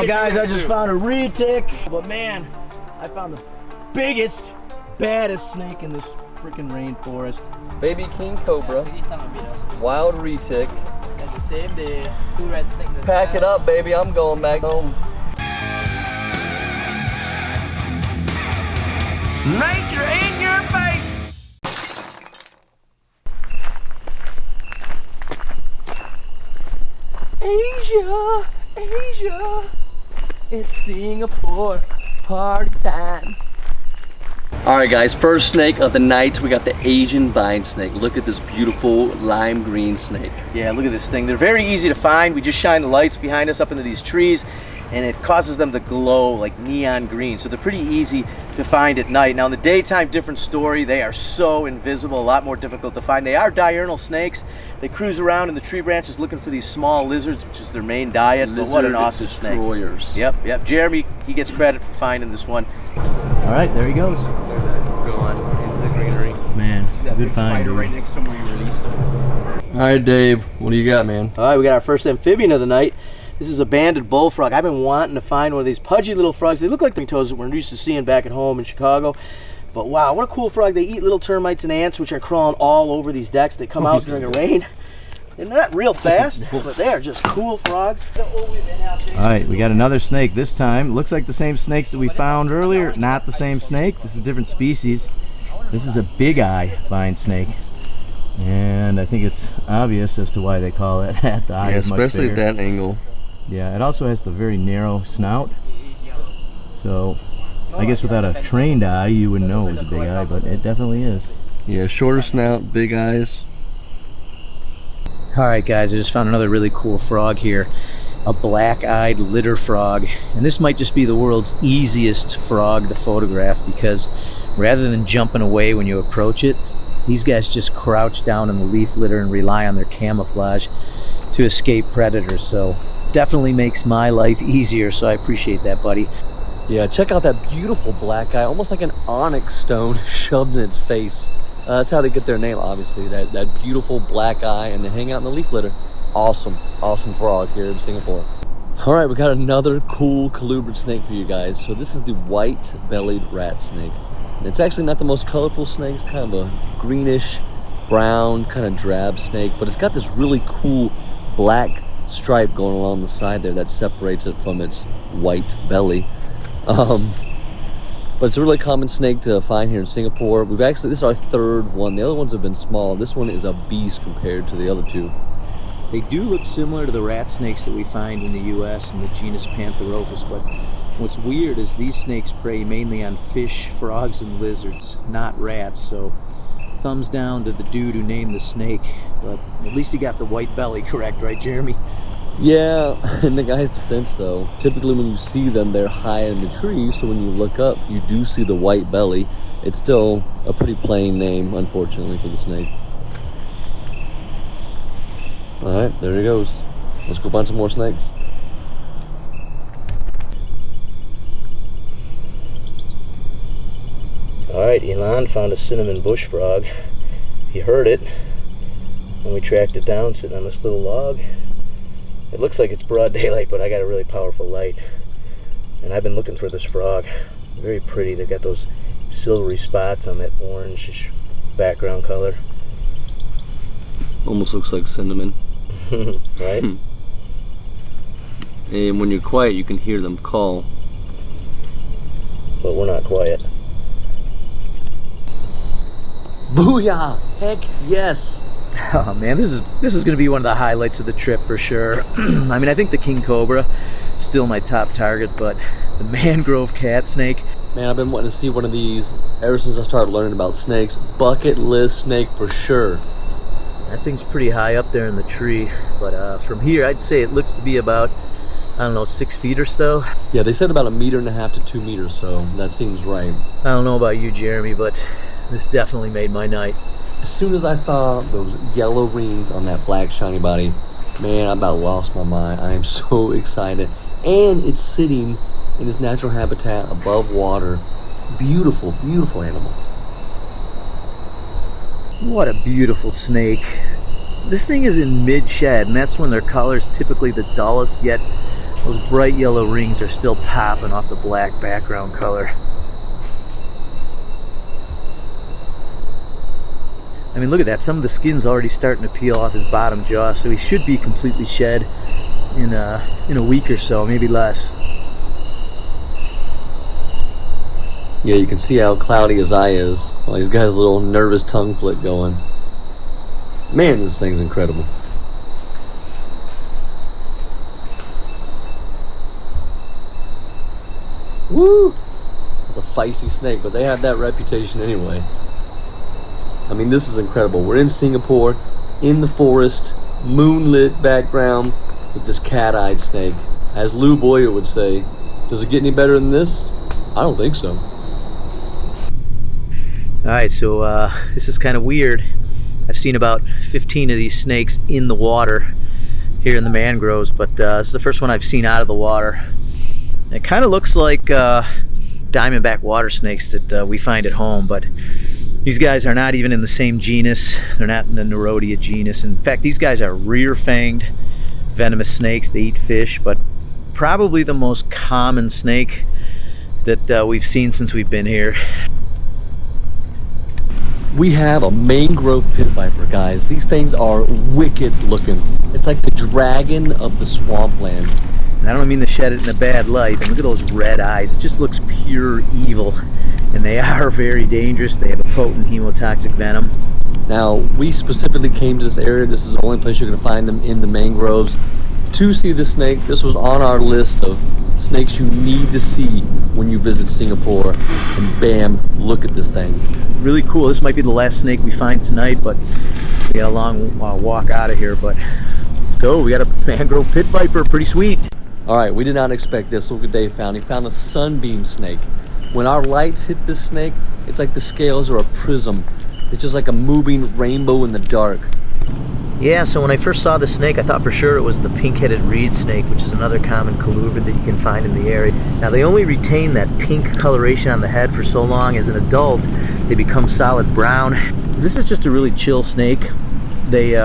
guys, I just found a retic. But man, I found the biggest, baddest snake in this freaking rainforest. Baby king cobra, wild retic. And the same day, 2 red snakes. Pack it up, baby. I'm going back home. Nature in your face! Asia, Asia, it's Singapore party time. Alright guys, first snake of the night, we got the Asian vine snake. Look at this beautiful lime green snake. Yeah, look at this thing. They're very easy to find. We just shine the lights behind us up into these trees and it causes them to glow like neon green. So they're pretty easy to find at night. Now in the daytime, different story. They are so invisible, a lot more difficult to find. They are diurnal snakes. They cruise around in the tree branches looking for these small lizards, which is their main diet. But what an awesome destroyers. snake. Yep. Jeremy, he gets credit for finding this one. All right, there he goes. Going into the greenery. Man, good find. Right next to where you released them. Alright Dave, what do you got, man? All right, we got our first amphibian of the night. This is a banded bullfrog. I've been wanting to find one of these pudgy little frogs. They look like the toads that we're used to seeing back at home in Chicago. But wow, what a cool frog. They eat little termites and ants, which are crawling all over these decks. They come out during a rain. And they're not real fast, but they are just cool frogs. All right, we got another snake this time. Looks like the same snakes that we found earlier. Not the same snake. This is a different species. This is a big eye vine snake. And I think it's obvious as to why they call it that. The eye is much especially bigger. at that angle. Yeah, it also has the very narrow snout. So I guess without a trained eye, you wouldn't know it was a big eye, but it definitely is. Yeah, shorter snout, big eyes. Alright guys, I just found another really cool frog here. A black-eyed litter frog. And this might just be the world's easiest frog to photograph because rather than jumping away when you approach it, these guys just crouch down in the leaf litter and rely on their camouflage to escape predators. So definitely makes my life easier, so I appreciate that, buddy. Yeah, check out that beautiful black eye, almost like an onyx stone shoved in its face. That's how they get their name, obviously, that beautiful black eye, and they hang out in the leaf litter. Awesome frog here in Singapore. All right, we got another cool colubrid snake for you guys. So this is the white-bellied rat snake. And it's actually not the most colorful snake. It's kind of a greenish, brown, kind of drab snake, but it's got this really cool black stripe going along the side there that separates it from its white belly. But it's a really common snake to find here in Singapore. This is our third one. The other ones have been small. This one is a beast compared to the other two. They do look similar to the rat snakes that we find in the U.S. in the genus Pantherophis, but what's weird is these snakes prey mainly on fish, frogs, and lizards, not rats. So thumbs down to the dude who named the snake, but at least he got the white belly correct, right, Jeremy? Yeah, in the guy's defense though, typically when you see them, they're high in the tree, so when you look up, you do see the white belly. It's still a pretty plain name, unfortunately, for the snake. Alright, there he goes. Let's go find some more snakes. Alright, Elon found a cinnamon bush frog. He heard it, and we tracked it down sitting on this little log. It looks like it's broad daylight, but I got a really powerful light. And I've been looking for this frog. Very pretty. They've got those silvery spots on that orange background color. Almost looks like cinnamon. Right? And when you're quiet, you can hear them call. But we're not quiet. Booyah! Heck yes! Oh man, this is going to be one of the highlights of the trip for sure. I mean, I think the king cobra still my top target, but the mangrove cat snake. Man, I've been wanting to see one of these ever since I started learning about snakes. Bucket list snake for sure. That thing's pretty high up there in the tree, but from here I'd say it looks to be about, I don't know, 6 feet or so. Yeah, they said about 1.5 to 2 meters, so that seems right. I don't know about you, Jeremy, but this definitely made my night. As soon as I saw those yellow rings on that black shiny body, man, I about lost my mind. I am so excited. And it's sitting in its natural habitat above water. Beautiful, beautiful animal. What a beautiful snake. This thing is in mid-shed, and that's when their color is typically the dullest, yet Those bright yellow rings are still popping off the black background color. I mean, look at that. Some of the skin's already starting to peel off his bottom jaw, so he should be completely shed in a week or so, maybe less. Yeah, you can see how cloudy his eye is. Well, he's got his little nervous tongue flick going. Man, this thing's incredible. Woo! It's a feisty snake, but they have that reputation anyway. I mean, this is incredible. We're in Singapore, in the forest, moonlit background with this cat-eyed snake. As Lou Boyer would say, does it get any better than this? I don't think so. Alright, so this is kind of weird. I've seen about 15 of these snakes in the water here in the mangroves, but this is the first one I've seen out of the water. It kind of looks like diamondback water snakes that we find at home, but these guys are not even in the same genus. They're not in the Neurodia genus. In fact, these guys are rear-fanged venomous snakes. They eat fish, but probably the most common snake that we've seen since we've been here. We have a mangrove pit viper, guys. These things are wicked looking. It's like the dragon of the swampland. And I don't mean to shed it in a bad light, but look at those red eyes. It just looks pure evil. And they are very dangerous. They have a potent hemotoxic venom. Now, we specifically came to this area. This is the only place you're going to find them, in the mangroves. To see the snake, this was on our list of snakes you need to see when you visit Singapore. And bam, look at this thing. Really cool. This might be the last snake we find tonight, but we got a long walk out of here. But let's go. We got a mangrove pit viper. Pretty sweet. All right, we did not expect this. Look what Dave found. He found a sunbeam snake. When our lights hit this snake, it's like the scales are a prism. It's just like a moving rainbow in the dark. Yeah, so when I first saw the snake, I thought for sure it was the pink-headed reed snake, which is another common colugo that you can find in the area. Now, they only retain that pink coloration on the head for so long. As an adult, they become solid brown. This is just a really chill snake. They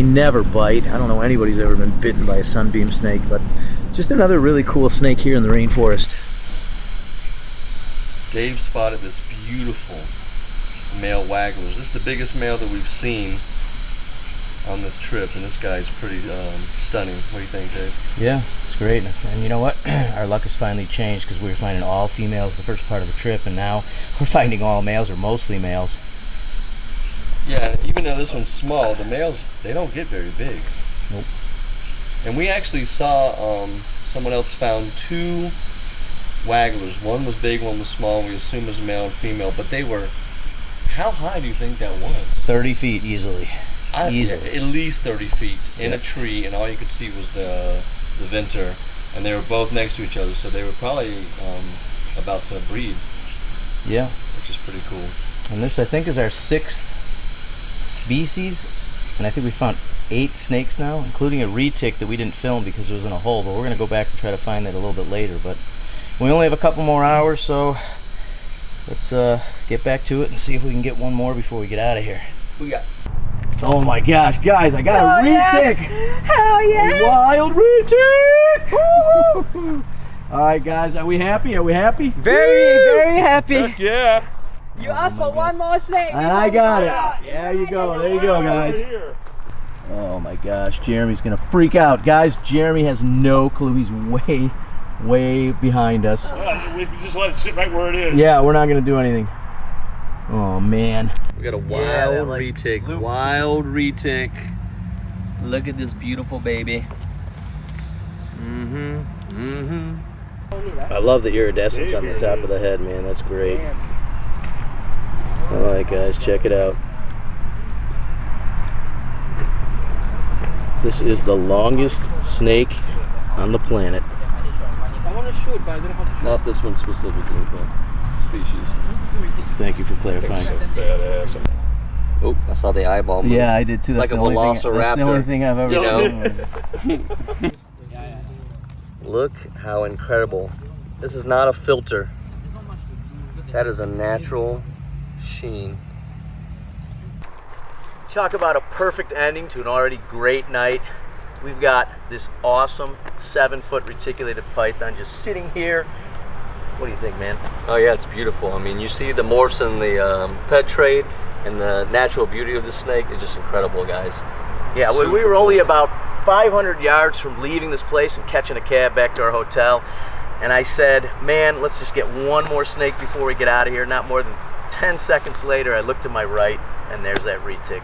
never bite. I don't know anybody's ever been bitten by a sunbeam snake, but just another really cool snake here in the rainforest. Dave spotted this beautiful male Waglers. This is the biggest male that we've seen on this trip, and this guy's pretty stunning. What do you think, Dave? Yeah, it's great. And you know what? Our luck has finally changed, because we were finding all females the first part of the trip, and now we're finding all males, or mostly males. Yeah, even though this one's small, the males, they don't get very big. Nope. And we actually saw someone else found two Waglers. One was big, one was small. We assume it was male and female, but they were, how high do you think that was? 30 feet easily. Easily. At least 30 feet in a tree, and all you could see was the venter, and they were both next to each other, so they were probably about to breed. Yeah. Which is pretty cool. And this, I think, is our 6th species, and I think we found 8 snakes now, including a retic that we didn't film because it was in a hole, but we're going to go back and try to find that a little bit later. But we only have a couple more hours, so let's get back to it and see if we can get one more before we get out of here. We got. Oh my gosh, guys, I got a retic! Yes. Hell yes! A wild retic! Alright guys, are we happy? Are we happy? Very, very happy. Heck yeah! You asked for one more snake. And I got it. There you go. There you go, guys. Oh my gosh, Jeremy's gonna freak out. Guys, Jeremy has no clue. He's way behind us. We just let it sit right where it is. Yeah, we're not gonna do anything. Oh man. We got a wild retic. Wild retic. Look at this beautiful baby. I love the iridescence on the top of the head, man. That's great. Alright guys, check it out. This is the longest snake on the planet. I want to shoot, but I don't know how to shoot. Not this one specifically, but species. Thank you for clarifying. Badass. Oh, I saw the eyeball move. Yeah, I did too. It's That's like the a only thing- velociraptor. That's the only thing I've ever You know? done. Look how incredible. This is not a filter. That is a natural sheen. Talk about a perfect ending to an already great night. we've got this awesome 7-foot reticulated python just sitting here. What do you think, man? Oh yeah, it's beautiful. I mean, you see the morphs in the pet trade, and the natural beauty of the snake is just incredible, guys. Yeah, we were only about 500 yards from leaving this place and catching a cab back to our hotel. And I said, man, let's just get one more snake before we get out of here. Not more than 10 seconds later, I looked to my right, and there's that retic.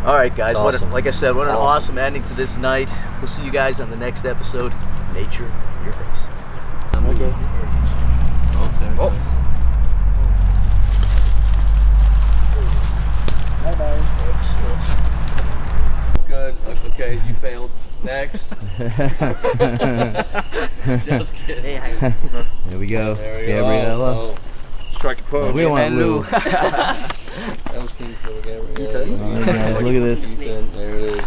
All right, guys, Awesome. like I said, what an awesome ending to this night. We'll see you guys on the next episode, Nature Your Face. Okay. Oh. Bye-bye. Good. Okay, you failed. Next. Just kidding. There we go. There we Gabriella. go. Oh. Strike a pose. We don't want Lou. That was King for Gabriella. Look at this. Ethan, there it is.